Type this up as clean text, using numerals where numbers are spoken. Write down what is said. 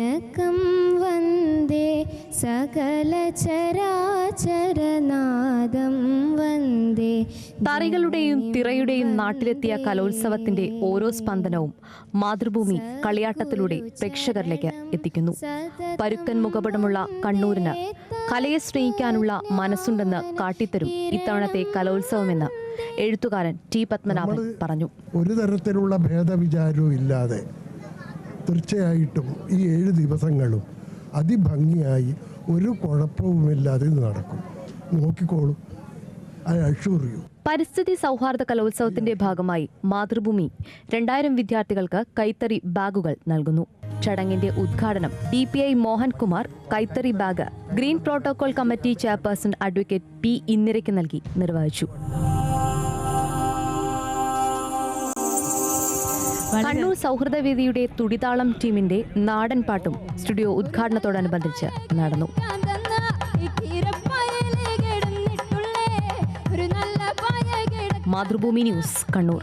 जनकं वन्दे सकलचराचरनादं वन्दे. താരകളുടെയും തിറയുടെയും നാട്ടിലെത്തിയ കലോത്സവത്തിന്റെ ഓരോ സ്പന്ദനവും മാതൃഭൂമി കളിയാട്ടത്തിലൂടെ പ്രേക്ഷകരിലേക്ക് എത്തിക്കുന്നു. പരുക്കൻ മുഖപടമുള്ള കണ്ണൂരിന് കലയെ സ്നേഹിക്കാനുള്ള മനസ്സുണ്ടെന്ന് കാട്ടിത്തരും ഇത്തവണത്തെ കലോത്സവമെന്ന് എഴുത്തുകാരൻ ടി പത്മനാഭൻ പറഞ്ഞു. ഒരു തരത്തിലുള്ള ഭേദവിചാരവും ഇല്ലാതെ തീർച്ചയായിട്ടും ഈ 7 ദിവസങ്ങളും അതിഭംഗിയായി ഒരു കുഴപ്പവുമില്ലാതെ നടക്കും. നോക്കിക്കോളൂ, ഐ അഷ്യൂർ യു. പരിസ്ഥിതി സൗഹാർദ്ദ കലോത്സവത്തിന്റെ ഭാഗമായി മാതൃഭൂമി 2000 വിദ്യാർത്ഥികൾക്ക് കൈത്തറി ബാഗുകൾ നൽകുന്നു. ചടങ്ങിന്റെ ഉദ്ഘാടനം DPI മോഹൻകുമാർ കൈത്തറി bag green protocol committee chairperson advocate P ഇന്ദിരയ്ക്ക് നൽകി നിർവഹിച്ചു. കണ്ണൂർ സൗഹൃദവേദിയുടെ തുടിതാളം ടീമിന്റെ നാടൻ പാട്ടും സ്റ്റുഡിയോ ഉദ്ഘാടനത്തോടനുബന്ധിച്ച് നടന്നു. മാതൃഭൂമി ന്യൂസ്, കണ്ണൂർ.